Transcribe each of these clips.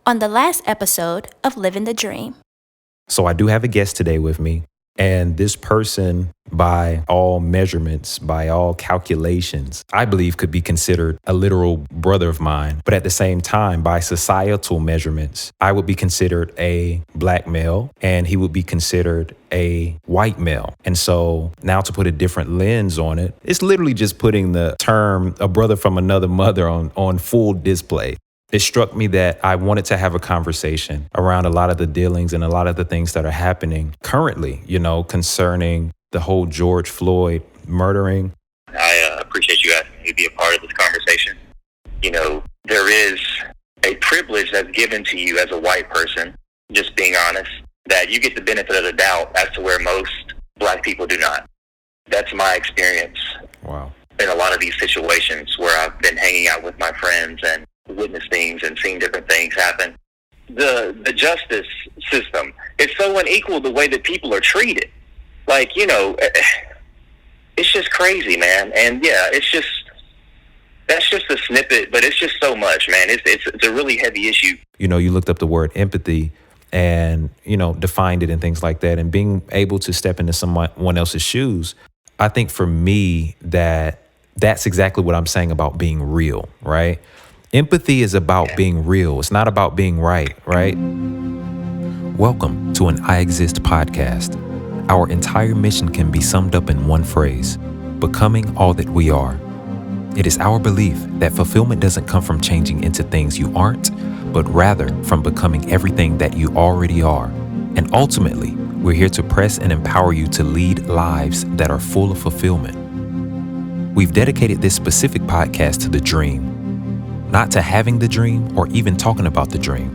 on the last episode of Living the Dream. So I do have a guest today with me, and this person, by all measurements, by all calculations, I believe could be considered a literal brother of mine. But at the same time, by societal measurements, I would be considered a black male and he would be considered a white male. And so now, to put a different lens on it, it's literally just putting the term a brother from another mother on full display. It struck me that I wanted to have a conversation around a lot of the dealings and a lot of the things that are happening currently, concerning the whole George Floyd murdering. I appreciate you asking me to be a part of this conversation. There is a privilege that's given to you as a white person, just being honest, that you get the benefit of the doubt as to where most black people do not. That's my experience. Wow. In a lot of these situations where I've been hanging out with my friends and witnessed things and seen different things happen. The justice system is so unequal, the way that people are treated. It's just crazy, man. And yeah, that's just a snippet, but it's just so much, man. It's a really heavy issue. You looked up the word empathy and, defined it and things like that. And being able to step into someone else's shoes, I think for me that's exactly what I'm saying about being real, right? Empathy is about being real. It's not about being right? Welcome to an I Exist podcast. Our entire mission can be summed up in one phrase: becoming all that we are. It is our belief that fulfillment doesn't come from changing into things you aren't, but rather from becoming everything that you already are. And ultimately, we're here to press and empower you to lead lives that are full of fulfillment. We've dedicated this specific podcast to the dream. Not to having the dream or even talking about the dream,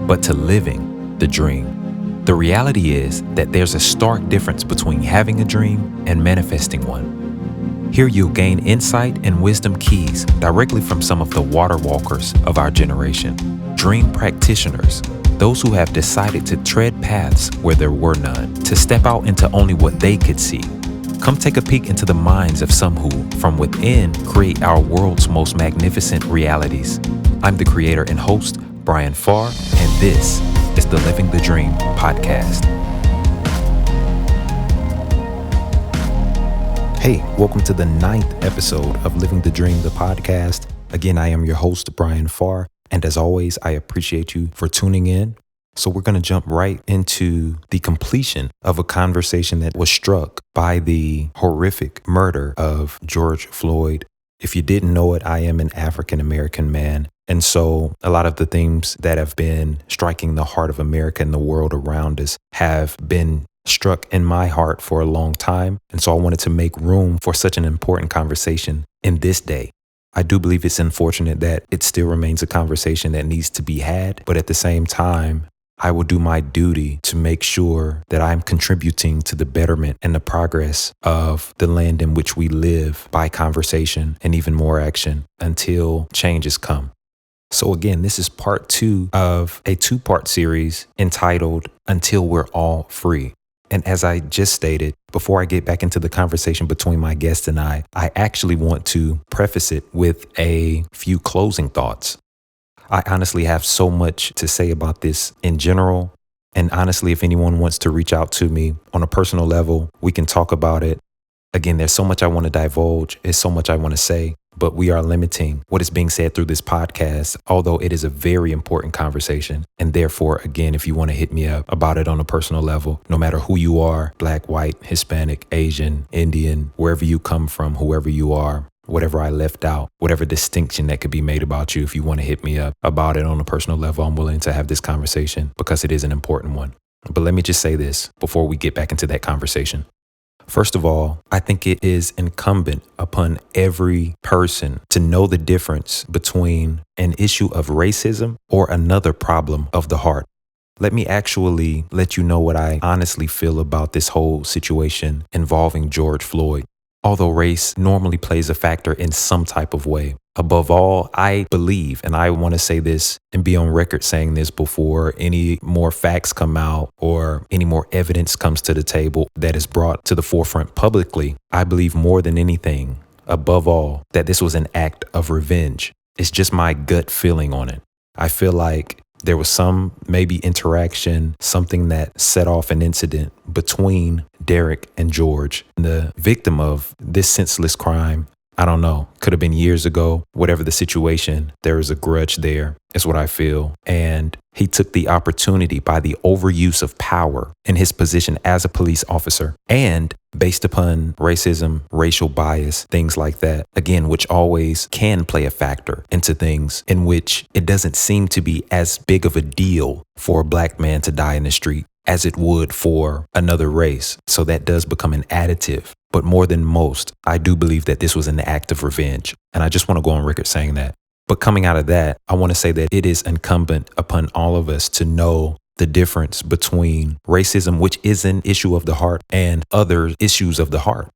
but to living the dream. The reality is that there's a stark difference between having a dream and manifesting one. Here you'll gain insight and wisdom keys directly from some of the water walkers of our generation, dream practitioners, those who have decided to tread paths where there were none, to step out into only what they could see. Come take a peek into the minds of some who, from within, create our world's most magnificent realities. I'm the creator and host, Bryan Pharr, and this is the Living the Dream podcast. Hey, welcome to the 9th episode of Living the Dream, the podcast. Again, I am your host, Bryan Pharr, and as always, I appreciate you for tuning in. So we're going to jump right into the completion of a conversation that was struck by the horrific murder of George Floyd. If you didn't know it, I am an African-American man. And so a lot of the themes that have been striking the heart of America and the world around us have been struck in my heart for a long time. And so I wanted to make room for such an important conversation in this day. I do believe it's unfortunate that it still remains a conversation that needs to be had, but at the same time, I will do my duty to make sure that I'm contributing to the betterment and the progress of the land in which we live by conversation and even more action until changes come. So again, this is part 2 of a 2-part series entitled Until We're All Free. And as I just stated, before I get back into the conversation between my guest and I actually want to preface it with a few closing thoughts. I honestly have so much to say about this in general. And honestly, if anyone wants to reach out to me on a personal level, we can talk about it. Again, there's so much I want to divulge. There's so much I want to say, but we are limiting what is being said through this podcast, although it is a very important conversation. And therefore, again, if you want to hit me up about it on a personal level, no matter who you are, black, white, Hispanic, Asian, Indian, wherever you come from, whoever you are, whatever I left out, whatever distinction that could be made about you, if you want to hit me up about it on a personal level, I'm willing to have this conversation because it is an important one. But let me just say this before we get back into that conversation. First of all, I think it is incumbent upon every person to know the difference between an issue of racism or another problem of the heart. Let me actually let you know what I honestly feel about this whole situation involving George Floyd. Although race normally plays a factor in some type of way. Above all, I believe, and I want to say this and be on record saying this before any more facts come out or any more evidence comes to the table that is brought to the forefront publicly, I believe more than anything, above all, that this was an act of revenge. It's just my gut feeling on it. I feel like There was some maybe interaction, something that set off an incident between Derek and George. The victim of this senseless crime, I don't know, could have been years ago. Whatever the situation, there is a grudge there, is what I feel. And he took the opportunity by the overuse of power in his position as a police officer and based upon racism, racial bias, things like that, again, which always can play a factor into things in which it doesn't seem to be as big of a deal for a black man to die in the street as it would for another race. So that does become an additive. But more than most, I do believe that this was an act of revenge. And I just want to go on record saying that. But coming out of that, I want to say that it is incumbent upon all of us to know the difference between racism, which is an issue of the heart, and other issues of the heart.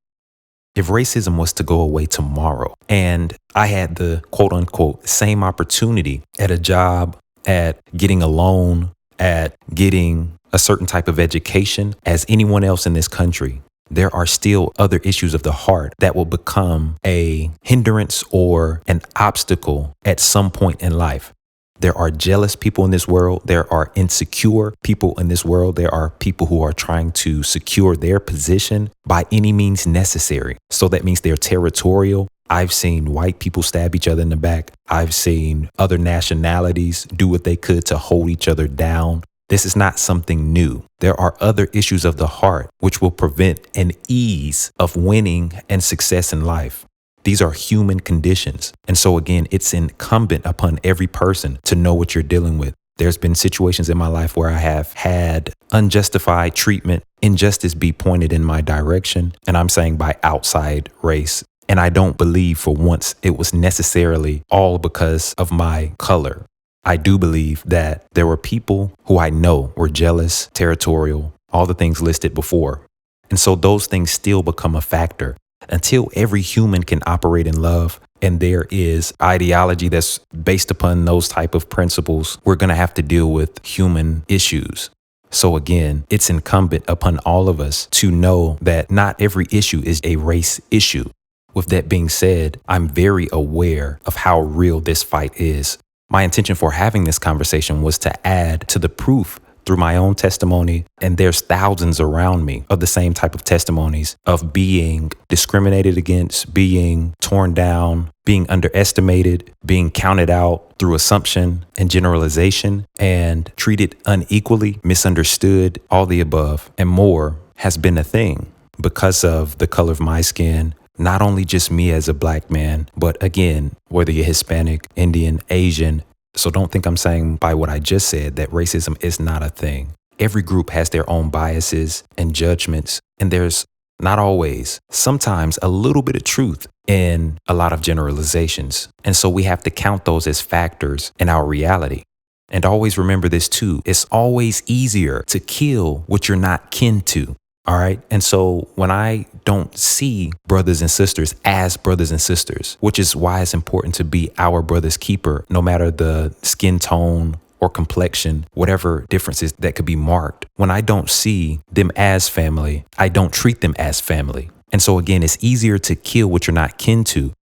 If racism was to go away tomorrow and I had the quote unquote same opportunity at a job, at getting a loan, at getting a certain type of education as anyone else in this country, there are still other issues of the heart that will become a hindrance or an obstacle at some point in life. There are jealous people in this world. There are insecure people in this world. There are people who are trying to secure their position by any means necessary. So that means they're territorial. I've seen white people stab each other in the back. I've seen other nationalities do what they could to hold each other down. This is not something new. There are other issues of the heart which will prevent an ease of winning and success in life. These are human conditions. And so again, it's incumbent upon every person to know what you're dealing with. There's been situations in my life where I have had unjustified treatment, injustice be pointed in my direction. And I'm saying by outside race. And I don't believe for once it was necessarily all because of my color. I do believe that there were people who I know were jealous, territorial, all the things listed before. And so those things still become a factor. Until every human can operate in love and there is ideology that's based upon those type of principles, we're going to have to deal with human issues. So again, it's incumbent upon all of us to know that not every issue is a race issue. With that being said, I'm very aware of how real this fight is. My intention for having this conversation was to add to the proof through my own testimony, and there's thousands around me of the same type of testimonies of being discriminated against, being torn down, being underestimated, being counted out through assumption and generalization, and treated unequally, misunderstood, all the above and more has been a thing because of the color of my skin. Not only just me as a black man, but again, whether you're Hispanic, Indian, Asian. So don't think I'm saying by what I just said that racism is not a thing. Every group has their own biases and judgments, and there's not always, sometimes a little bit of truth in a lot of generalizations. And so we have to count those as factors in our reality. And always remember this too, it's always easier to kill what you're not kin to. All right. And so when I don't see brothers and sisters as brothers and sisters, which is why it's important to be our brother's keeper, no matter the skin tone or complexion, whatever differences that could be marked. When I don't see them as family, I don't treat them as family. And so again, it's easier to kill what you're not kin to.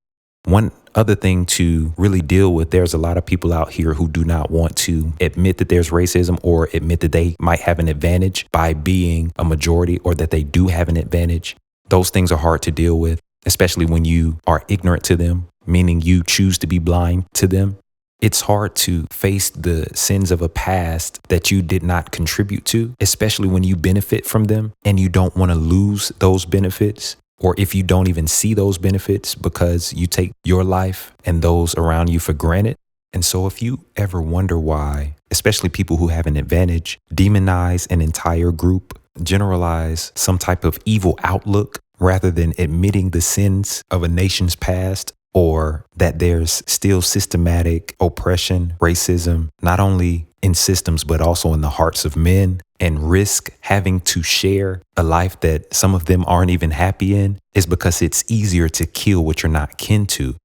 One other thing to really deal with, there's a lot of people out here who do not want to admit that there's racism or admit that they might have an advantage by being a majority or that they do have an advantage. Those things are hard to deal with, especially when you are ignorant to them, meaning you choose to be blind to them. It's hard to face the sins of a past that you did not contribute to, especially when you benefit from them and you don't want to lose those benefits. Or if you don't even see those benefits because you take your life and those around you for granted. And so if you ever wonder why, especially people who have an advantage, demonize an entire group, generalize some type of evil outlook rather than admitting the sins of a nation's past, or that there's still systematic oppression, racism, not only in systems, but also in the hearts of men, and risk having to share a life that some of them aren't even happy in, is because it's easier to kill what you're not kin to.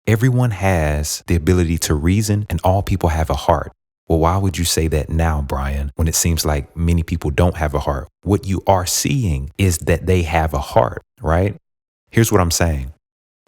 Everyone has the ability to reason and all people have a heart. Well, why would you say that now, Bryan, when it seems like many people don't have a heart? What you are seeing is that they have a heart, right? Here's what I'm saying.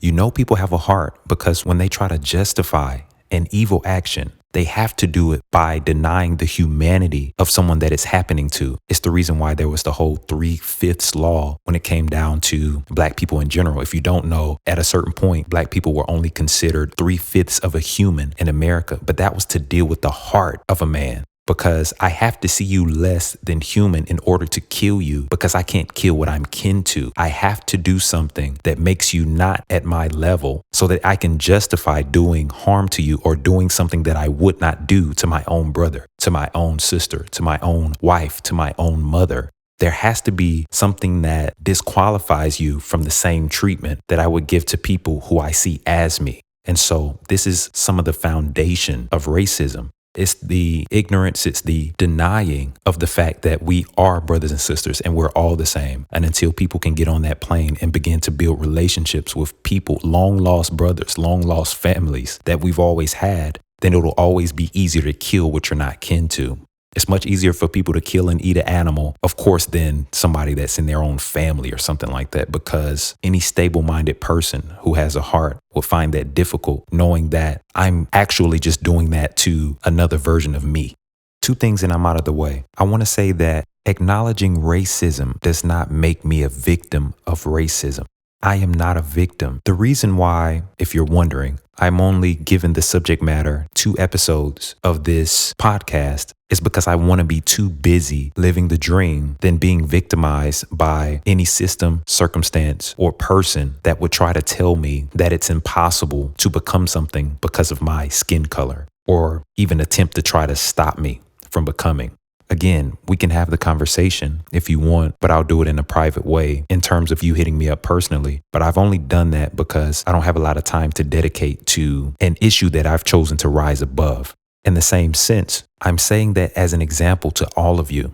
You know people have a heart because when they try to justify an evil action, They have to do it by denying the humanity of someone that it's happening to. It's the reason why there was the whole Three-Fifths Law when it came down to Black people in general. If you don't know, at a certain point, Black people were only considered 3/5 of a human in America. But that was to deal with the heart of a man. Because I have to see you less than human in order to kill you, because I can't kill what I'm kin to. I have to do something that makes you not at my level so that I can justify doing harm to you or doing something that I would not do to my own brother, to my own sister, to my own wife, to my own mother. There has to be something that disqualifies you from the same treatment that I would give to people who I see as me. And so this is some of the foundation of racism. It's the ignorance, it's the denying of the fact that we are brothers and sisters and we're all the same. And until people can get on that plane and begin to build relationships with people, long lost brothers, long lost families that we've always had, then it'll always be easier to kill what you're not kin to. It's much easier for people to kill and eat an animal, of course, than somebody that's in their own family or something like that, because any stable-minded person who has a heart will find that difficult, knowing that I'm actually just doing that to another version of me. Two things and I'm out of the way. I want to say that acknowledging racism does not make me a victim of racism. I am not a victim. The reason why, if you're wondering, I'm only given the subject matter 2 episodes of this podcast is because I want to be too busy living the dream than being victimized by any system, circumstance, or person that would try to tell me that it's impossible to become something because of my skin color, or even attempt to try to stop me from becoming. Again, we can have the conversation if you want, but I'll do it in a private way in terms of you hitting me up personally. But I've only done that because I don't have a lot of time to dedicate to an issue that I've chosen to rise above. In the same sense, I'm saying that as an example to all of you.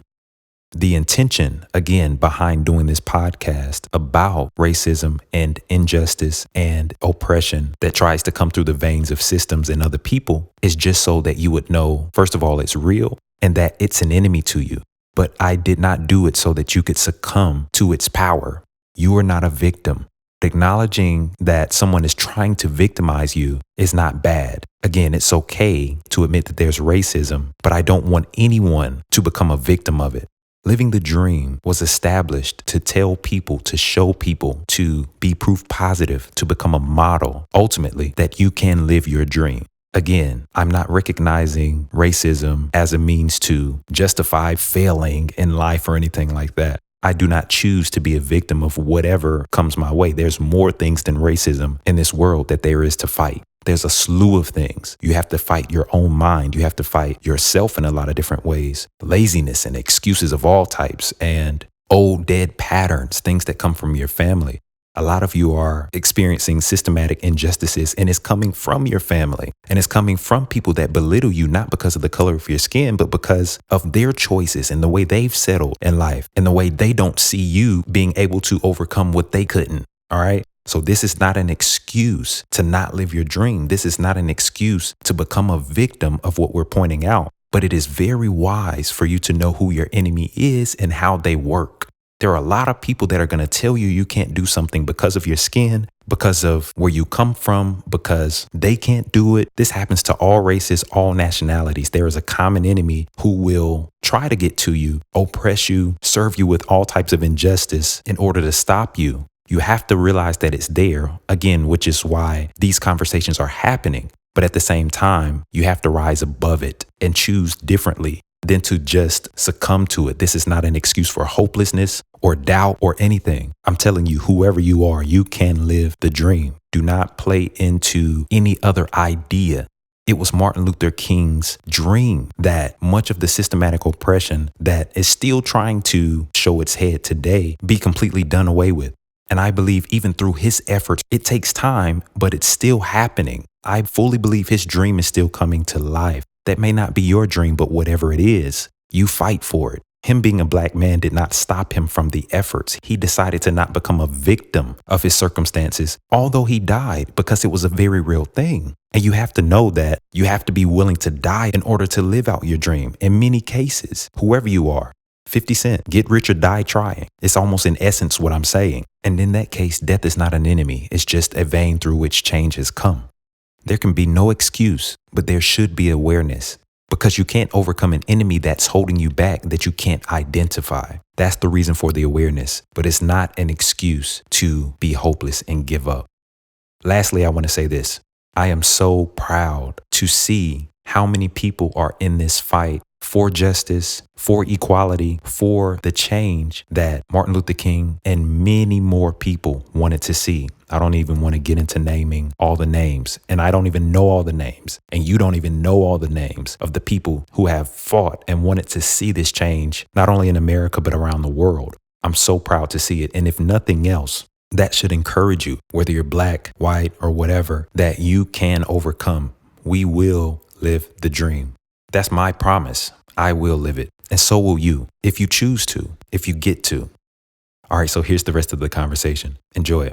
The intention, again, behind doing this podcast about racism and injustice and oppression that tries to come through the veins of systems and other people is just so that you would know, first of all, it's real and that it's an enemy to you. But I did not do it so that you could succumb to its power. You are not a victim. Acknowledging that someone is trying to victimize you is not bad. Again, it's okay to admit that there's racism, but I don't want anyone to become a victim of it. Living the Dream was established to tell people, to show people, to be proof positive, to become a model, ultimately, that you can live your dream. Again, I'm not recognizing racism as a means to justify failing in life or anything like that. I do not choose to be a victim of whatever comes my way. There's more things than racism in this world that there is to fight. There's a slew of things. You have to fight your own mind. You have to fight yourself in a lot of different ways. Laziness and excuses of all types and old dead patterns, things that come from your family. A lot of you are experiencing systematic injustices, and it's coming from your family. And it's coming from people that belittle you, not because of the color of your skin, but because of their choices and the way they've settled in life and the way they don't see you being able to overcome what they couldn't. All right. So this is not an excuse to not live your dream. This is not an excuse to become a victim of what we're pointing out. But it is very wise for you to know who your enemy is and how they work. There are a lot of people that are going to tell you you can't do something because of your skin, because of where you come from, because they can't do it. This happens to all races, all nationalities. There is a common enemy who will try to get to you, oppress you, serve you with all types of injustice in order to stop you. You have to realize that it's there, again, which is why these conversations are happening. But at the same time, you have to rise above it and choose differently than to just succumb to it. This is not an excuse for hopelessness or doubt or anything. I'm telling you, whoever you are, you can live the dream. Do not play into any other idea. It was Martin Luther King's dream that much of the systematic oppression that is still trying to show its head today be completely done away with. And I believe even through his efforts, it takes time, but it's still happening. I fully believe his dream is still coming to life. That may not be your dream, but whatever it is, you fight for it. Him being a black man did not stop him from the efforts. He decided to not become a victim of his circumstances, although he died, because it was a very real thing. And you have to know that you have to be willing to die in order to live out your dream. In many cases, whoever you are, 50 Cent, get rich or die trying. It's almost in essence what I'm saying. And in that case, death is not an enemy. It's just a vein through which change has come. There can be no excuse, but there should be awareness. Because you can't overcome an enemy that's holding you back that you can't identify. That's the reason for the awareness, but it's not an excuse to be hopeless and give up. Lastly, I want to say this. I am so proud to see how many people are in this fight for justice, for equality, for the change that Martin Luther King and many more people wanted to see. I don't even want to get into naming all the names, and I don't even know all the names, and you don't even know all the names of the people who have fought and wanted to see this change, not only in America, but around the world. I'm so proud to see it. And if nothing else, that should encourage you, whether you're black, white, or whatever, that you can overcome. We will live the dream. That's my promise. I will live it. And so will you, if you choose to, if you get to. All right, so here's the rest of the conversation. Enjoy it.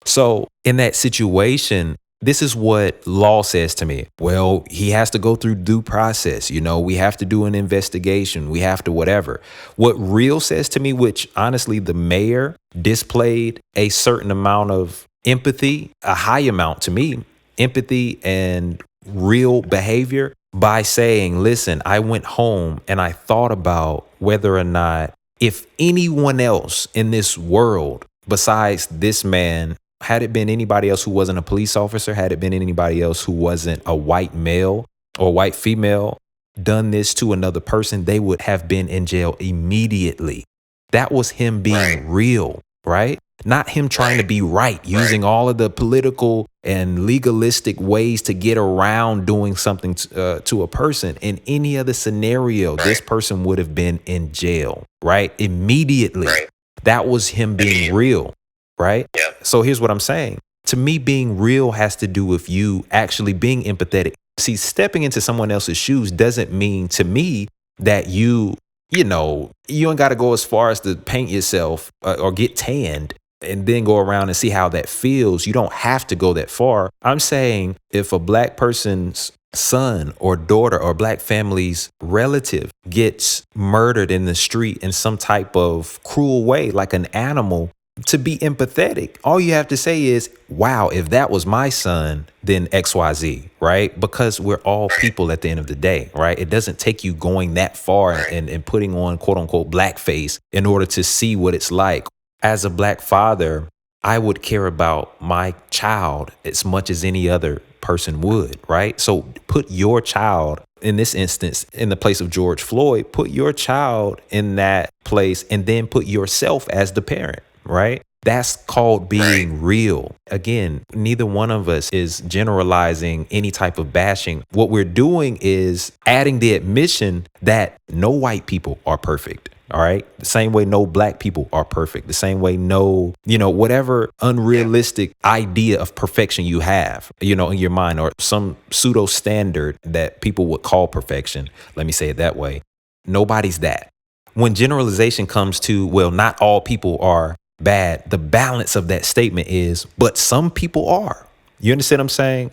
So in that situation, this is what law says to me. Well, he has to go through due process. We have to do an investigation. We have to whatever. What real says to me, which honestly, the mayor displayed a certain amount of empathy, a high amount to me, empathy and real behavior by saying, listen, I went home and I thought about whether or not if anyone else in this world besides this man, had it been anybody else who wasn't a police officer, had it been anybody else who wasn't a white male or white female, done this to another person, they would have been in jail immediately. That was him being real, right? Not him trying to be right, using all of the political and legalistic ways to get around doing something to a person. In any other scenario, this person would have been in jail, right? Immediately. That was him being real, right? So here's what I'm saying. To me, being real has to do with you actually being empathetic. See, stepping into someone else's shoes doesn't mean to me that you ain't got to go as far as to paint yourself or get tanned and then go around and see how that feels. You don't have to go that far. I'm saying if a black person's son or daughter or black family's relative gets murdered in the street in some type of cruel way, like an animal, to be empathetic, all you have to say is, wow, if that was my son, then XYZ, right? Because we're all people at the end of the day, right? It doesn't take you going that far and putting on quote unquote blackface in order to see what it's like. As a black father, I would care about my child as much as any other person would, right? So put your child, in this instance, in the place of George Floyd, put your child in that place and then put yourself as the parent, right? That's called being real. Again, neither one of us is generalizing any type of bashing. What we're doing is adding the admission that no white people are perfect. All right. The same way no black people are perfect. The same way no, whatever unrealistic idea of perfection you have, in your mind, or some pseudo standard that people would call perfection. Let me say it that way. Nobody's that. When generalization comes to, well, not all people are bad, the balance of that statement is, but some people are. You understand what I'm saying?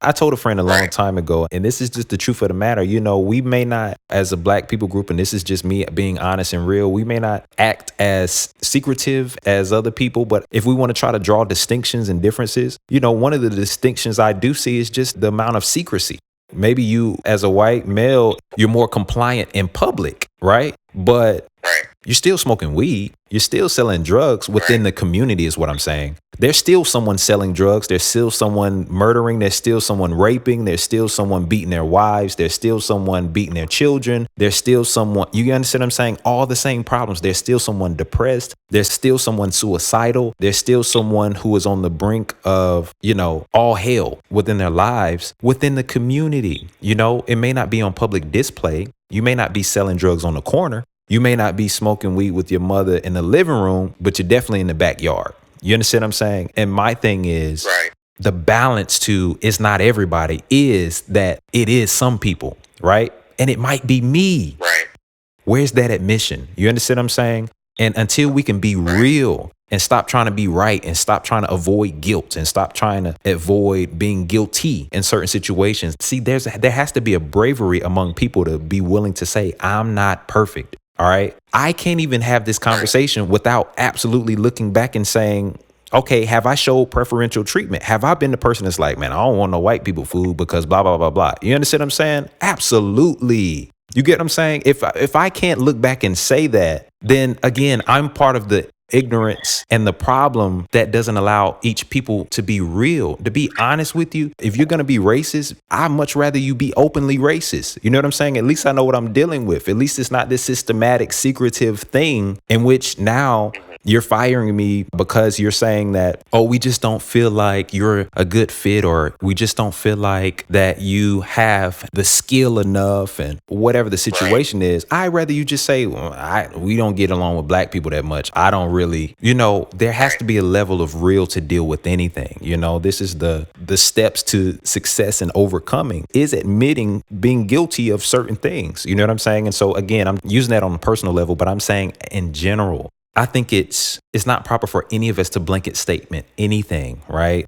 I told a friend a long time ago, and this is just the truth of the matter. We may not, as a black people group, and this is just me being honest and real, we may not act as secretive as other people. But if we want to try to draw distinctions and differences, one of the distinctions I do see is just the amount of secrecy. Maybe you, as a white male, you're more compliant in public, right? But you're still smoking weed. You're still selling drugs within the community is what I'm saying. There's still someone selling drugs. There's still someone murdering. There's still someone raping. There's still someone beating their wives. There's still someone beating their children. There's still someone, you understand what I'm saying? All the same problems. There's still someone depressed. There's still someone suicidal. There's still someone who is on the brink of, all hell within their lives, within the community. It may not be on public display. You may not be selling drugs on the corner. You may not be smoking weed with your mother in the living room, but you're definitely in the backyard. You understand what I'm saying? And my thing is the balance to it's not everybody is that it is some people, right? And it might be me. Where's that admission? You understand what I'm saying? And until we can be real and stop trying to be right and stop trying to avoid guilt and stop trying to avoid being guilty in certain situations. See, there has to be a bravery among people to be willing to say, I'm not perfect. All right. I can't even have this conversation without absolutely looking back and saying, Okay, have I showed preferential treatment? Have I been the person that's like, man, I don't want no white people food because blah, blah, blah, blah. You understand what I'm saying? Absolutely. You get what I'm saying? If I can't look back and say that, then again, I'm part of the ignorance and the problem that doesn't allow each people to be real. To be honest with you, if you're going to be racist, I'd much rather you be openly racist. You know what I'm saying? At least I know what I'm dealing with. At least it's not this systematic, secretive thing in which now you're firing me because you're saying that, oh, we just don't feel like you're a good fit, or we just don't feel like that you have the skill enough, and whatever the situation is. I'd rather you just say, well, we don't get along with black people that much. I don't really, there has to be a level of real to deal with anything. This is the steps to success and overcoming is admitting being guilty of certain things. You know what I'm saying? And so again, I'm using that on a personal level, but I'm saying in general, I think it's not proper for any of us to blanket statement anything, right?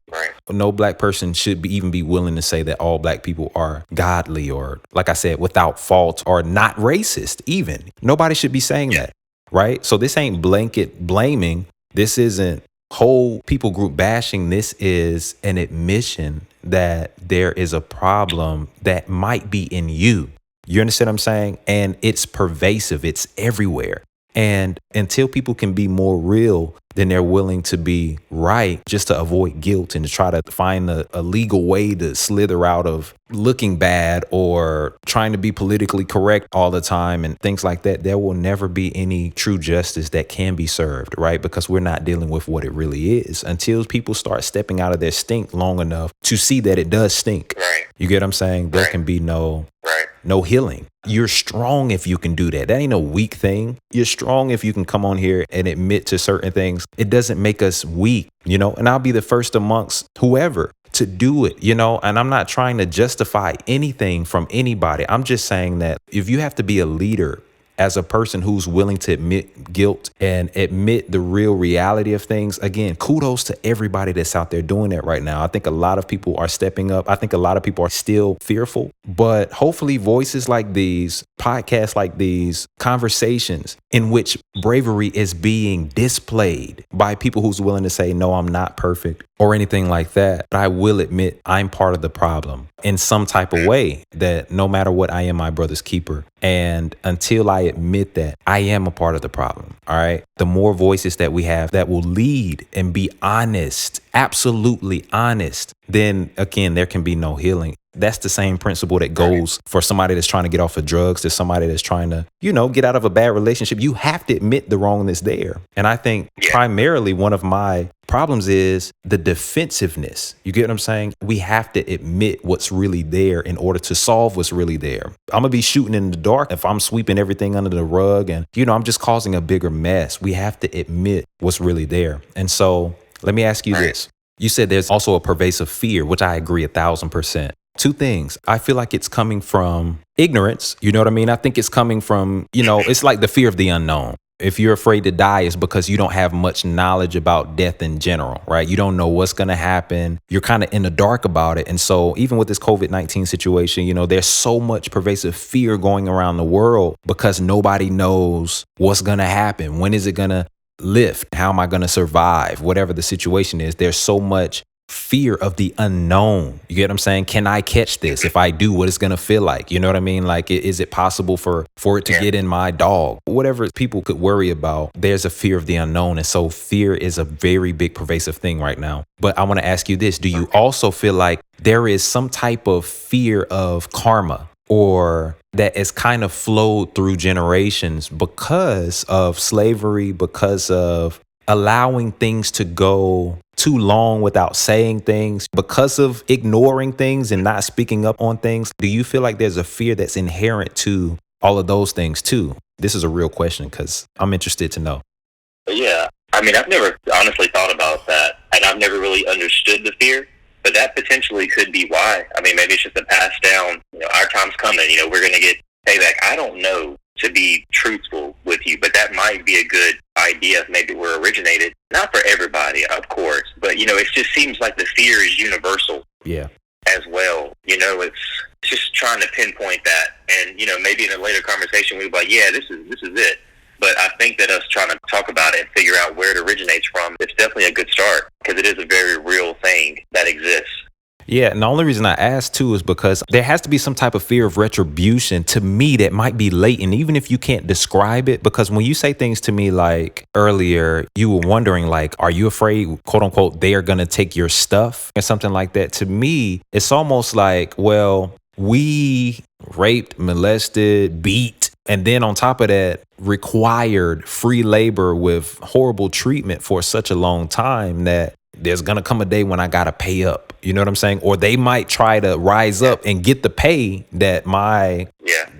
No black person should even be willing to say that all black people are godly or, like I said, without fault or not racist even. Nobody should be saying that, right? So this ain't blanket blaming. This isn't whole people group bashing. This is an admission that there is a problem that might be in you. You understand what I'm saying? And it's pervasive. It's everywhere. And until people can be more real, then they're willing to be right just to avoid guilt and to try to find a legal way to slither out of looking bad or trying to be politically correct all the time and things like that. There will never be any true justice that can be served, right? Because we're not dealing with what it really is until people start stepping out of their stink long enough to see that it does stink. Right. You get what I'm saying? There can be no healing. You're strong if you can do that. That ain't a weak thing. You're strong if you can come on here and admit to certain things. It doesn't make us weak, and I'll be the first amongst whoever to do it, and I'm not trying to justify anything from anybody. I'm just saying that if you have to be a leader as a person who's willing to admit guilt and admit the real reality of things, again, kudos to everybody that's out there doing that right now. I think a lot of people are stepping up. I think a lot of people are still fearful, but hopefully voices like these, podcasts like these, conversations in which bravery is being displayed by people who's willing to say, no, I'm not perfect or anything like that. But I will admit I'm part of the problem in some type of way, that no matter what, I am my brother's keeper. And until I admit that, I am a part of the problem. All right. The more voices that we have that will lead and be honest, absolutely honest, then again, there can be no healing. That's the same principle that goes for somebody that's trying to get off of drugs, to somebody that's trying to, get out of a bad relationship. You have to admit the wrongness there. And I think primarily one of my problems is the defensiveness. You get what I'm saying? We have to admit what's really there in order to solve what's really there. I'm going to be shooting in the dark if I'm sweeping everything under the rug and, I'm just causing a bigger mess. We have to admit what's really there. And so let me ask you this. You said there's also a pervasive fear, which I agree 1,000%. Two things. I feel like it's coming from ignorance. You know what I mean? I think it's coming from, it's like the fear of the unknown. If you're afraid to die, it's because you don't have much knowledge about death in general, right? You don't know what's going to happen. You're kind of in the dark about it. And so even with this COVID-19 situation, there's so much pervasive fear going around the world because nobody knows what's going to happen. When is it going to lift? How am I going to survive? Whatever the situation is, there's so much fear of the unknown. You get what I'm saying? Can I catch this? If I do, what it's going to feel like? You know what I mean? Like, is it possible for it to get in my dog? Whatever people could worry about, there's a fear of the unknown. And so fear is a very big pervasive thing right now. But I want to ask you this. Do you also feel like there is some type of fear of karma, or that has kind of flowed through generations because of slavery, because of allowing things to go too long without saying things, because of ignoring things and not speaking up on things? Do you feel like there's a fear that's inherent to all of those things too? This is a real question because I'm interested to know. Yeah. I mean, I've never honestly thought about that, and I've never really understood the fear, but that potentially could be why. I mean, maybe it's just a pass down, our time's coming, we're going to get payback. I don't know, to be truthful with you, but that might be a good idea if maybe we're originated. Not for everybody, of course, but it just seems like the fear is universal. Yeah. As well. It's just trying to pinpoint that, and maybe in a later conversation we'll be like, yeah, this is it. But I think that us trying to talk about it and figure out where it originates from, it's definitely a good start because it is a very real thing that exists. Yeah, and the only reason I asked too is because there has to be some type of fear of retribution to me that might be latent, even if you can't describe it. Because when you say things to me like earlier, you were wondering like, are you afraid, quote unquote, they are going to take your stuff or something like that? To me, it's almost like, well, we raped, molested, beat, and then on top of that, required free labor with horrible treatment for such a long time that there's going to come a day when I got to pay up. You know what I'm saying? Or they might try to rise up and get the pay that my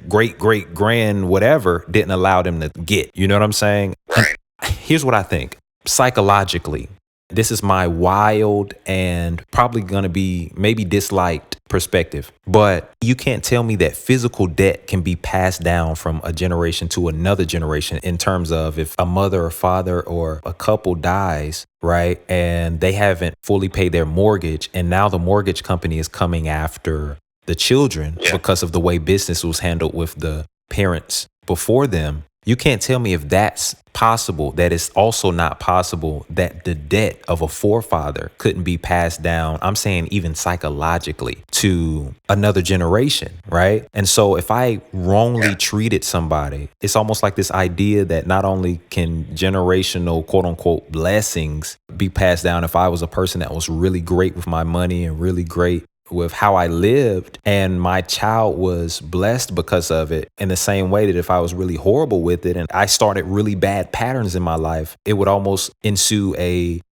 great grand whatever didn't allow them to get. You know what I'm saying? Right. And here's what I think. Psychologically, this is my wild and probably going to be maybe disliked perspective. But you can't tell me that physical debt can be passed down from a generation to another generation in terms of if a mother or father or a couple dies, right? And they haven't fully paid their mortgage. And now the mortgage company is coming after the children because of the way business was handled with the parents before them. You can't tell me if that's possible, that it's also not possible that the debt of a forefather couldn't be passed down, I'm saying even psychologically, to another generation, right? And so if I wrongly treated somebody, it's almost like this idea that not only can generational quote unquote blessings be passed down if I was a person that was really great with my money and really great with how I lived and my child was blessed because of it, in the same way that if I was really horrible with it and I started really bad patterns in my life, it would almost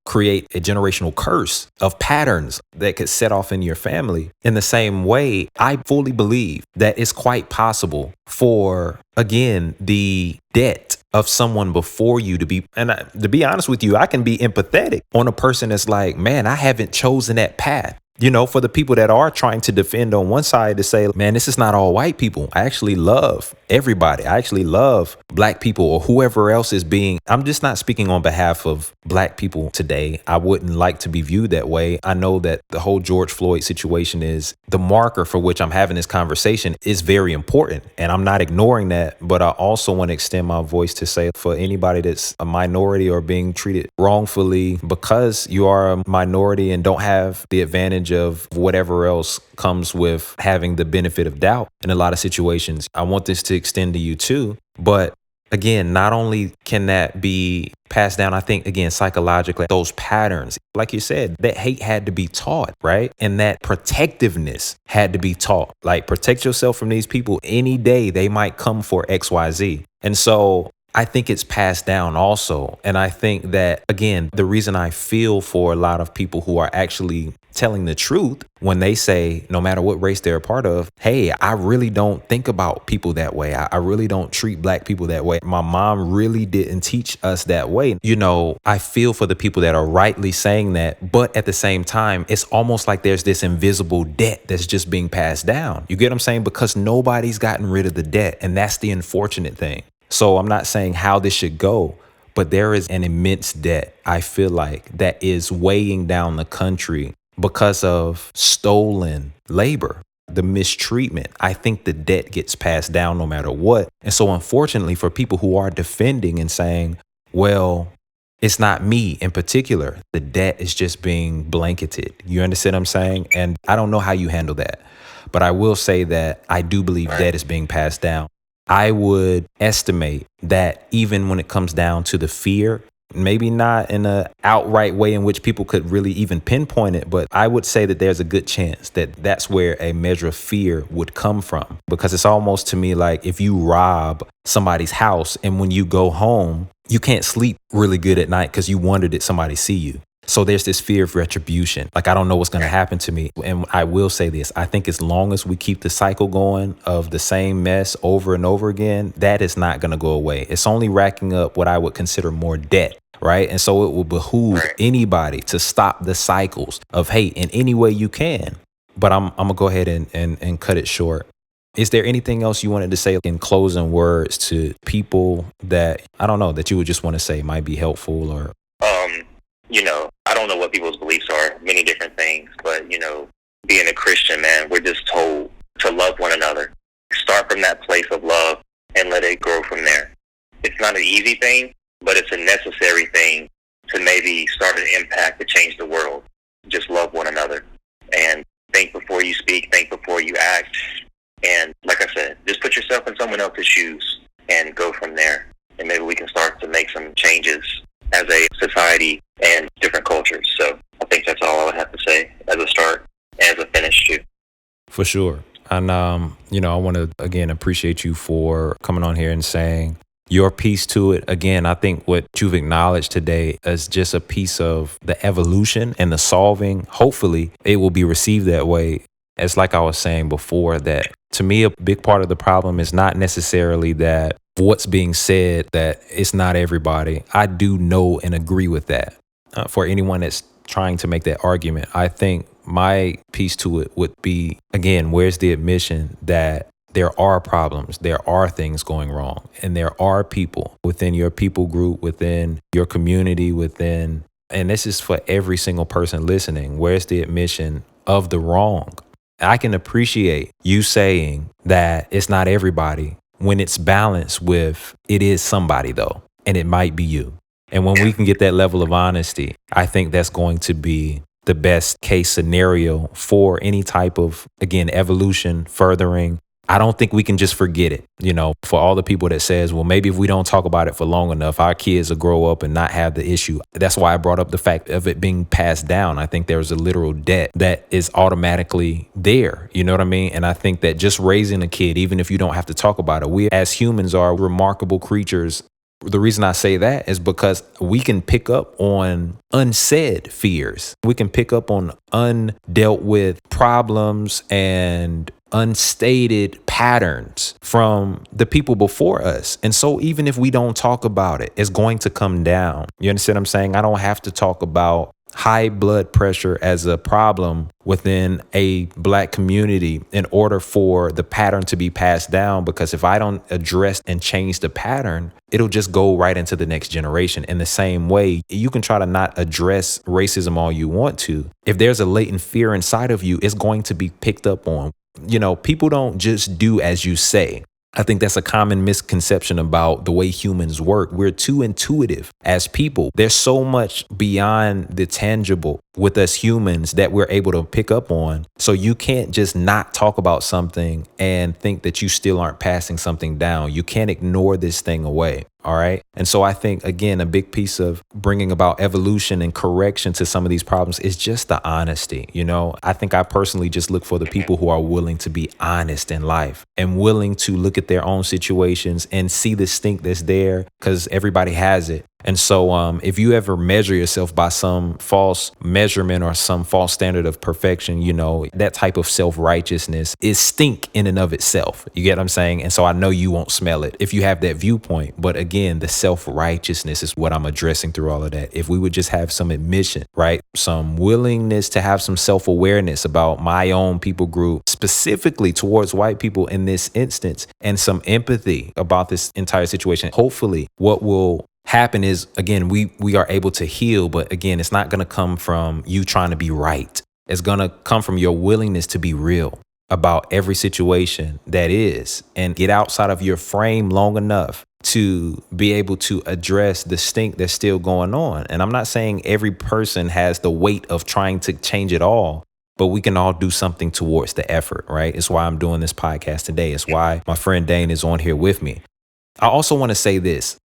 create a generational curse of patterns that could set off in your family. In the same way, I fully believe that it's quite possible for, again, the debt of someone before you to be, to be honest with you, I can be empathetic on a person that's like, man, I haven't chosen that path. You know, for the people that are trying to defend on one side to say, man, this is not all white people. I actually love everybody. I actually love black people or whoever else is being. I'm just not speaking on behalf of black people today. I wouldn't like to be viewed that way. I know that the whole George Floyd situation is the marker for which I'm having this conversation is very important. And I'm not ignoring that. But I also want to extend my voice to say for anybody that's a minority or being treated wrongfully because you are a minority and don't have the advantage of whatever else comes with having the benefit of doubt in a lot of situations. I want this to extend to you too. But again, not only can that be passed down, I think, again, psychologically, those patterns, like you said, that hate had to be taught, right? And that protectiveness had to be taught. Like, protect yourself from these people. Any day they might come for XYZ. And so I think it's passed down also. And I think that, again, the reason I feel for a lot of people who are actually telling the truth when they say, no matter what race they're a part of, hey, I really don't think about people that way. I really don't treat black people that way. My mom really didn't teach us that way. You know, I feel for the people that are rightly saying that. But at the same time, it's almost like there's this invisible debt that's just being passed down. You get what I'm saying? Because nobody's gotten rid of the debt. And that's the unfortunate thing. So I'm not saying how this should go, but there is an immense debt, I feel like, that is weighing down the country because of stolen labor, the mistreatment. I think the debt gets passed down no matter what. And so unfortunately for people who are defending and saying, well, it's not me in particular, the debt is just being blanketed. You understand what I'm saying? And I don't know how you handle that, but I will say that I do believe debt is being passed down. I would estimate that even when it comes down to the fear, maybe not in an outright way in which people could really even pinpoint it, but I would say that there's a good chance that that's where a measure of fear would come from. Because it's almost to me like if you rob somebody's house and when you go home, you can't sleep really good at night because you wonder did somebody see you. So there's this fear of retribution. Like, I don't know what's going to happen to me. And I will say this. I think as long as we keep the cycle going of the same mess over and over again, that is not going to go away. It's only racking up what I would consider more debt, right? And so it will behoove anybody to stop the cycles of hate in any way you can. But I'm going to go ahead and cut it short. Is there anything else you wanted to say in closing words to people that, I don't know, that you would just want to say might be helpful or... You know, I don't know what people's beliefs are, many different things, but, you know, being a Christian, man, we're just told to love one another. Start from that place of love and let it grow from there. It's not an easy thing, but it's a necessary thing to maybe start an impact to change the world. Just love one another and think before you speak, think before you act. And like I said, just put yourself in someone else's shoes and go from there. And maybe we can start to make some changes as a society and different cultures. So I think that's all I would have to say as a start and as a finish too. For sure. And, I want to, again, appreciate you for coming on here and saying your piece to it. Again, I think what you've acknowledged today is just a piece of the evolution and the solving. Hopefully, it will be received that way. It's like I was saying before, that to me, a big part of the problem is not necessarily that what's being said, that it's not everybody. I do know and agree with that. For anyone that's trying to make that argument, I think my piece to it would be, again, where's the admission that there are problems, there are things going wrong, and there are people within your people group, within your community, and this is for every single person listening. Where's the admission of the wrong? I can appreciate you saying that it's not everybody when it's balanced with it is somebody though, and it might be you. And when we can get that level of honesty, I think that's going to be the best case scenario for any type of, again, evolution, furthering. I don't think we can just forget it. For all the people that says, well, maybe if we don't talk about it for long enough, our kids will grow up and not have the issue. That's why I brought up the fact of it being passed down. I think there's a literal debt that is automatically there. You know what I mean? And I think that just raising a kid, even if you don't have to talk about it, we as humans are remarkable creatures. The reason I say that is because we can pick up on unsaid fears. We can pick up on undealt with problems and unstated patterns from the people before us. And so even if we don't talk about it, it's going to come down. You understand what I'm saying? I don't have to talk about high blood pressure as a problem within a Black community in order for the pattern to be passed down, because if I don't address and change the pattern, it'll just go right into the next generation. In the same way, you can try to not address racism all you want to. If there's a latent fear inside of you, it's going to be picked up on. People don't just do as you say. I think that's a common misconception about the way humans work. We're too intuitive as people. There's so much beyond the tangible with us humans that we're able to pick up on. So you can't just not talk about something and think that you still aren't passing something down. You can't ignore this thing away. All right. And so I think, again, a big piece of bringing about evolution and correction to some of these problems is just the honesty. I think I personally just look for the people who are willing to be honest in life and willing to look at their own situations and see the stink that's there, because everybody has it. And so if you ever measure yourself by some false measurement or some false standard of perfection, that type of self-righteousness is stink in and of itself. You get what I'm saying? And so I know you won't smell it if you have that viewpoint. But again, the self-righteousness is what I'm addressing through all of that. If we would just have some admission, right? Some willingness to have some self-awareness about my own people group, specifically towards white people in this instance, and some empathy about this entire situation. Hopefully what will happen is, again, we are able to heal, but again, it's not going to come from you trying to be right. It's going to come from your willingness to be real about every situation that is, and get outside of your frame long enough to be able to address the stink that's still going on. And I'm not saying every person has the weight of trying to change it all, but we can all do something towards the effort, right? It's why I'm doing this podcast today. It's why my friend Dane is on here with me. I also want to say this,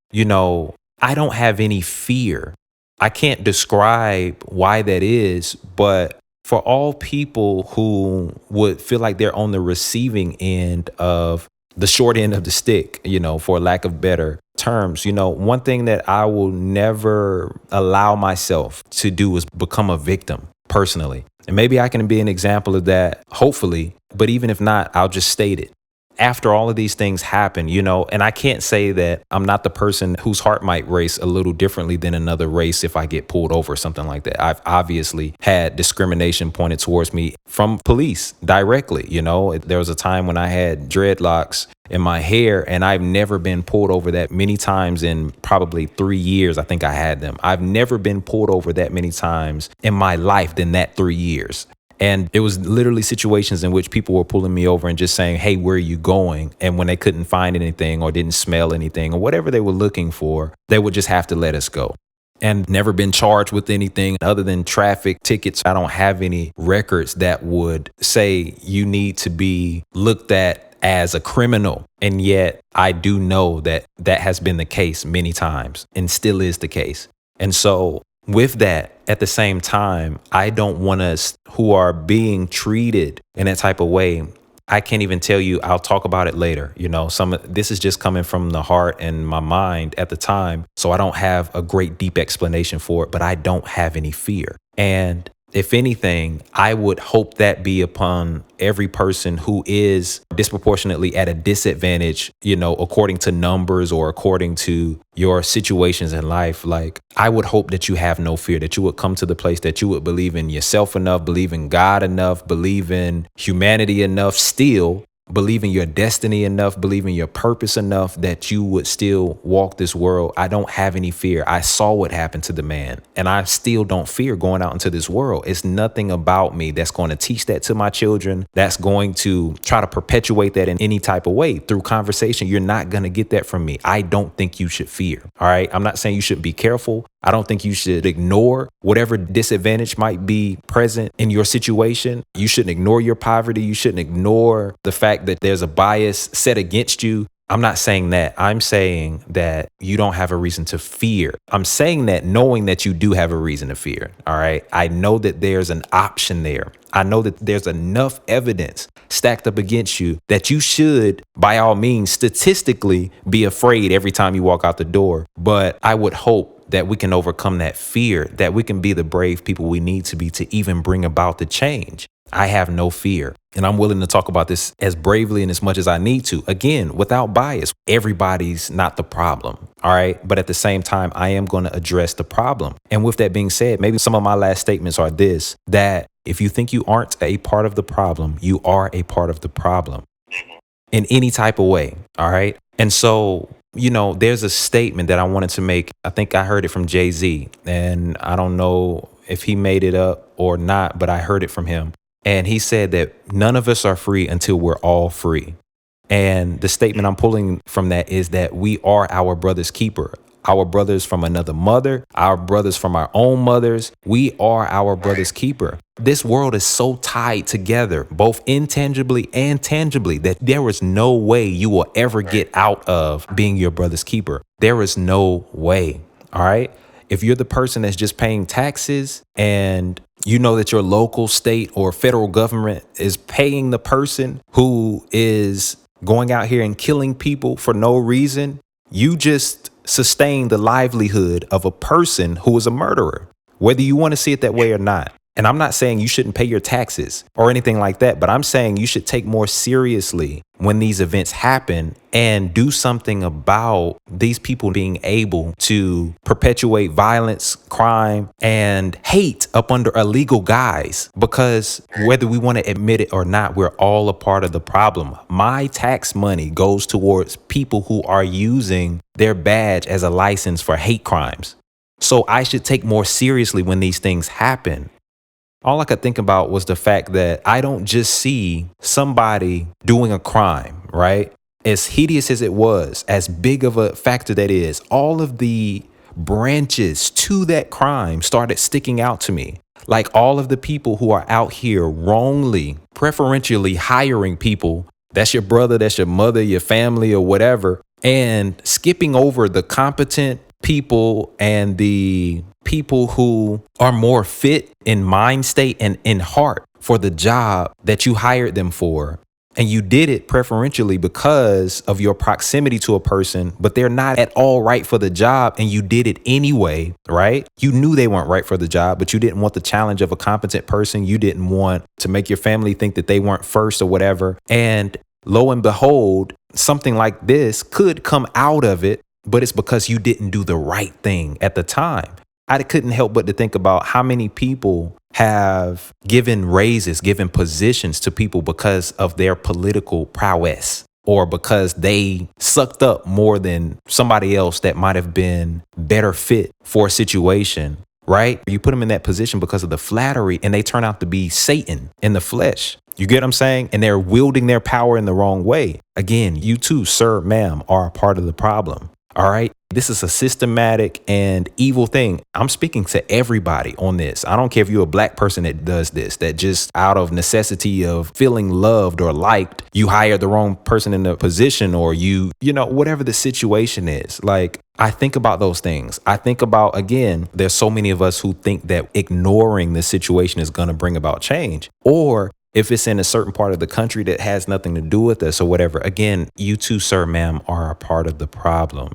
I don't have any fear. I can't describe why that is, but for all people who would feel like they're on the receiving end of the short end of the stick, for lack of better terms, one thing that I will never allow myself to do is become a victim personally. And maybe I can be an example of that, hopefully, but even if not, I'll just state it. After all of these things happen, and I can't say that I'm not the person whose heart might race a little differently than another race if I get pulled over or something like that. I've obviously had discrimination pointed towards me from police directly. There was a time when I had dreadlocks in my hair, and I've never been pulled over that many times in probably 3 years. I think I had them. I've never been pulled over that many times in my life than that 3 years. And it was literally situations in which people were pulling me over and just saying, hey, where are you going? And when they couldn't find anything or didn't smell anything or whatever they were looking for, they would just have to let us go. And never been charged with anything other than traffic tickets. I don't have any records that would say you need to be looked at as a criminal. And yet I do know that that has been the case many times and still is the case. And so with that, at the same time, I don't want us who are being treated in that type of way. I can't even tell you, I'll talk about it later. This is just coming from the heart and my mind at the time. So I don't have a great deep explanation for it, but I don't have any fear. And if anything, I would hope that be upon every person who is disproportionately at a disadvantage, according to numbers or according to your situations in life. Like, I would hope that you have no fear, that you would come to the place that you would believe in yourself enough, believe in God enough, believe in humanity enough, still believe in your destiny enough, believe in your purpose enough that you would still walk this world. I don't have any fear. I saw what happened to the man, and I still don't fear going out into this world. It's nothing about me that's going to teach that to my children, that's going to try to perpetuate that in any type of way through conversation. You're not going to get that from me. I don't think you should fear. All right. I'm not saying you shouldn't be careful. I don't think you should ignore whatever disadvantage might be present in your situation. You shouldn't ignore your poverty. You shouldn't ignore the fact that there's a bias set against you. I'm not saying that. I'm saying that you don't have a reason to fear. I'm saying that knowing that you do have a reason to fear. All right. I know that there's an option there. I know that there's enough evidence stacked up against you that you should, by all means, statistically be afraid every time you walk out the door. But I would hope that we can overcome that fear, that we can be the brave people we need to be to even bring about the change. I have no fear, and I'm willing to talk about this as bravely and as much as I need to. Again, without bias. Everybody's not the problem. All right. But at the same time, I am going to address the problem. And with that being said, maybe some of my last statements are this, that if you think you aren't a part of the problem, you are a part of the problem in any type of way. All right. And so, there's a statement that I wanted to make. I think I heard it from Jay-Z, and I don't know if he made it up or not, but I heard it from him. And he said that none of us are free until we're all free. And the statement I'm pulling from that is that we are our brother's keeper. Our brothers from another mother, our brothers from our own mothers. We are our brother's keeper. This world is so tied together, both intangibly and tangibly, that there is no way you will ever get out of being your brother's keeper. There is no way. All right. If you're the person that's just paying taxes and you know that your local, state, or federal government is paying the person who is going out here and killing people for no reason, you just sustain the livelihood of a person who is a murderer, whether you want to see it that way or not. And I'm not saying you shouldn't pay your taxes or anything like that, but I'm saying you should take more seriously when these events happen and do something about these people being able to perpetuate violence, crime, and hate up under illegal guise. Because whether we want to admit it or not, we're all a part of the problem. My tax money goes towards people who are using their badge as a license for hate crimes. So I should take more seriously when these things happen. All I could think about was the fact that I don't just see somebody doing a crime, right? As hideous as it was, as big of a factor that is, all of the branches to that crime started sticking out to me. Like all of the people who are out here wrongly, preferentially hiring people, that's your brother, that's your mother, your family, or whatever, and skipping over the competent people and the people who are more fit in mind state and in heart for the job that you hired them for. And you did it preferentially because of your proximity to a person, but they're not at all right for the job. And you did it anyway, right? You knew they weren't right for the job, but you didn't want the challenge of a competent person. You didn't want to make your family think that they weren't first or whatever. And lo and behold, something like this could come out of it, but it's because you didn't do the right thing at the time. I couldn't help but to think about how many people have given raises, given positions to people because of their political prowess, or because they sucked up more than somebody else that might have been better fit for a situation. right? You put them in that position because of the flattery, and they turn out to be Satan in the flesh. You get what I'm saying? And they're wielding their power in the wrong way. Again, you too, sir, ma'am, are a part of the problem. All right. This is a systematic and evil thing. I'm speaking to everybody on this. I don't care if you're a black person that does this, that just out of necessity of feeling loved or liked, you hire the wrong person in the position, or whatever the situation is. Like, I think about those things. I think about, again, there's so many of us who think that ignoring the situation is going to bring about change. Or if it's in a certain part of the country that has nothing to do with us or whatever, again, you too, sir, ma'am, are a part of the problem.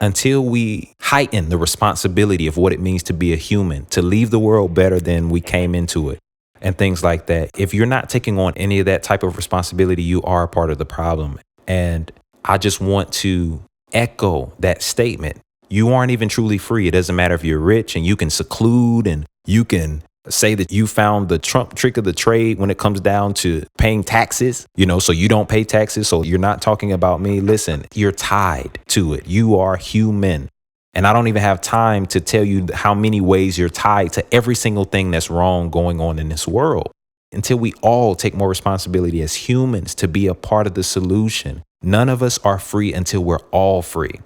Until we heighten the responsibility of what it means to be a human, to leave the world better than we came into it, and things like that. If you're not taking on any of that type of responsibility, you are a part of the problem. And I just want to echo that statement. You aren't even truly free. It doesn't matter if you're rich and you can seclude and you can say that you found the Trump trick of the trade when it comes down to paying taxes, so you don't pay taxes. So you're not talking about me. Listen, you're tied to it. You are human. And I don't even have time to tell you how many ways you're tied to every single thing that's wrong going on in this world. Until we all take more responsibility as humans to be a part of the solution, none of us are free until we're all free.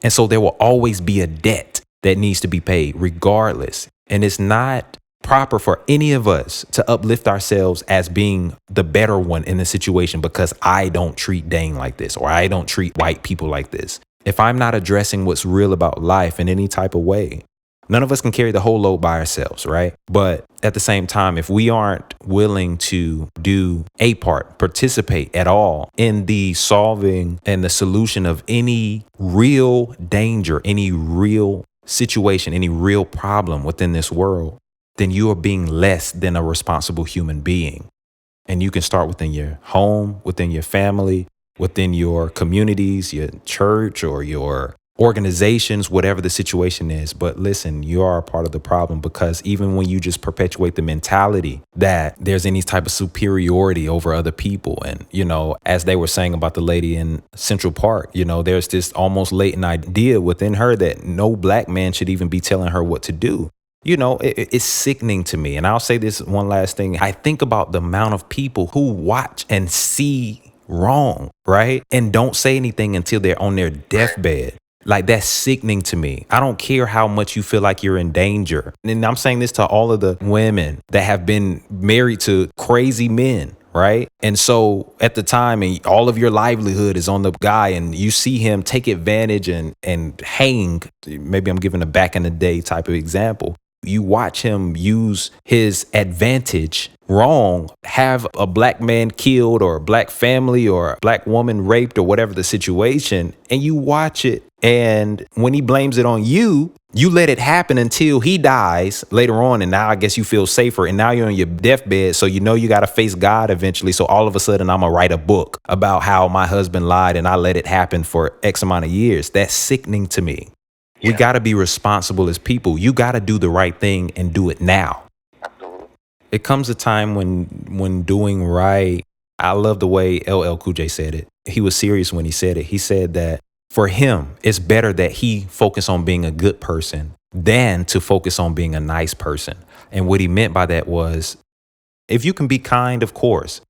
And so there will always be a debt that needs to be paid regardless. And it's not proper for any of us to uplift ourselves as being the better one in the situation because I don't treat Dane like this, or I don't treat white people like this. If I'm not addressing what's real about life in any type of way, none of us can carry the whole load by ourselves, right? But at the same time, if we aren't willing to do a part, participate at all in the solving and the solution of any real danger, any real situation, any real problem within this world, then you are being less than a responsible human being. And you can start within your home, within your family, within your communities, your church, or your organizations, whatever the situation is. But listen, you are a part of the problem, because even when you just perpetuate the mentality that there's any type of superiority over other people, and, as they were saying about the lady in Central Park, there's this almost latent idea within her that no black man should even be telling her what to do. It's sickening to me. And I'll say this one last thing. I think about the amount of people who watch and see wrong, right? And don't say anything until they're on their deathbed. Like, that's sickening to me. I don't care how much you feel like you're in danger. And I'm saying this to all of the women that have been married to crazy men, right? And so at the time, and all of your livelihood is on the guy, and you see him take advantage and hang. Maybe I'm giving a back in the day type of example. You watch him use his advantage wrong, have a black man killed, or a black family, or a black woman raped, or whatever the situation, and you watch it. And when he blames it on you, you let it happen until he dies later on. And now I guess you feel safer. And now you're on your deathbed. So you got to face God eventually. So all of a sudden I'm going to write a book about how my husband lied and I let it happen for X amount of years. That's sickening to me. Yeah. We got to be responsible as people. You got to do the right thing and do it now. Absolutely. It comes a time when doing right. I love the way LL Cool J said it. He was serious when he said it. He said that for him, it's better that he focus on being a good person than to focus on being a nice person. And what he meant by that was, if you can be kind, of course.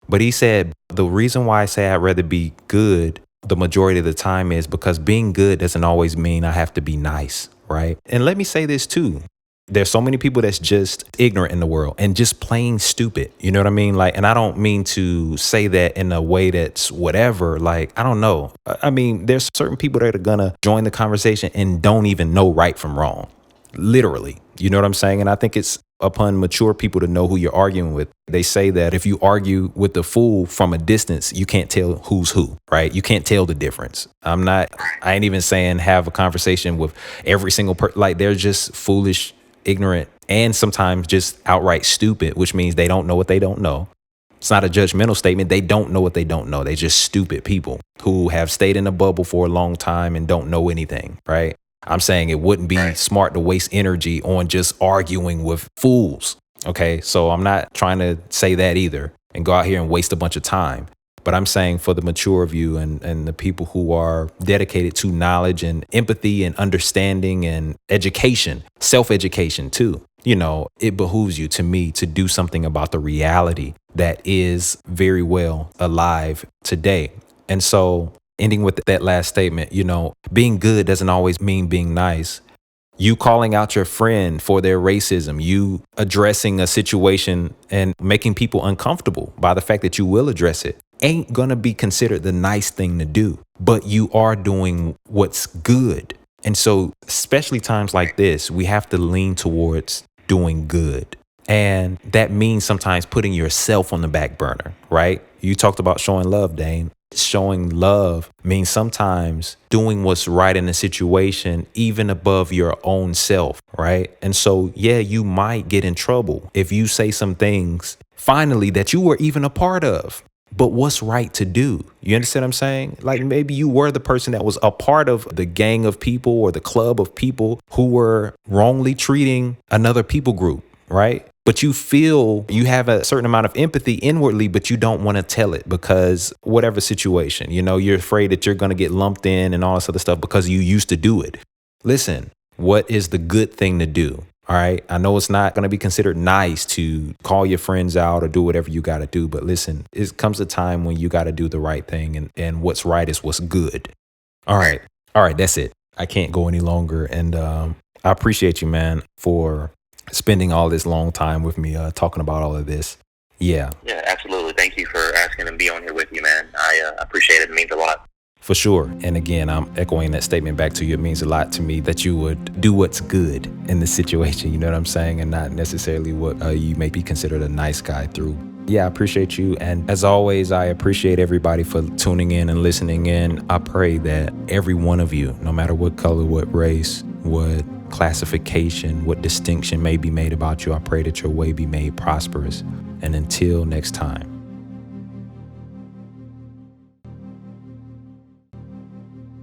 But he said, the reason why I say I'd rather be good the majority of the time is because being good doesn't always mean I have to be nice, right? And let me say this too. There's so many people that's just ignorant in the world and just plain stupid. You know what I mean? Like, and I don't mean to say that in a way that's whatever. Like, I don't know. I mean, there's certain people that are going to join the conversation and don't even know right from wrong. Literally. You know what I'm saying? And I think it's upon mature people to know who you're arguing with. They say that if you argue with the fool from a distance, you can't tell who's who, right? You can't tell the difference. I ain't even saying have a conversation with every single person. Like, they're just foolish, ignorant, and sometimes just outright stupid, which means they don't know what they don't know. It's not a judgmental statement. They don't know what they don't know. They're just stupid people who have stayed in a bubble for a long time and don't know anything, right? I'm saying it wouldn't be smart to waste energy on just arguing with fools. Okay, so I'm not trying to say that either and go out here and waste a bunch of time. But I'm saying for the mature of you and the people who are dedicated to knowledge and empathy and understanding and education, self-education too. It behooves you, to me, to do something about the reality that is very well alive today. And so, ending with that last statement, being good doesn't always mean being nice. You calling out your friend for their racism, you addressing a situation and making people uncomfortable by the fact that you will address it, ain't gonna be considered the nice thing to do. But you are doing what's good. And so, especially times like this, we have to lean towards doing good. And that means sometimes putting yourself on the back burner, right? You talked about showing love, Dane. Showing love means sometimes doing what's right in a situation, even above your own self, right? And so, yeah, you might get in trouble if you say some things finally that you were even a part of. But what's right to do? You understand what I'm saying? Like maybe you were the person that was a part of the gang of people or the club of people who were wrongly treating another people group, right? But you feel you have a certain amount of empathy inwardly, but you don't want to tell it because whatever situation, you're afraid that you're going to get lumped in and all this other stuff because you used to do it. Listen, what is the good thing to do? All right. I know it's not going to be considered nice to call your friends out or do whatever you got to do. But listen, it comes a time when you got to do the right thing. And what's right is what's good. All right. That's it. I can't go any longer. And I appreciate you, man, for spending all this long time with me talking about all of this. Yeah, absolutely. Thank you for asking to be on here with you, man. I appreciate it. It means a lot. For sure. And again, I'm echoing that statement back to you. It means a lot to me that you would do what's good in the situation, you know what I'm saying? And not necessarily what you may be considered a nice guy through. Yeah, I appreciate you. And as always, I appreciate everybody for tuning in and listening in. I pray that every one of you, no matter what color, what race, what classification, what distinction may be made about you, I pray that your way be made prosperous. And until next time.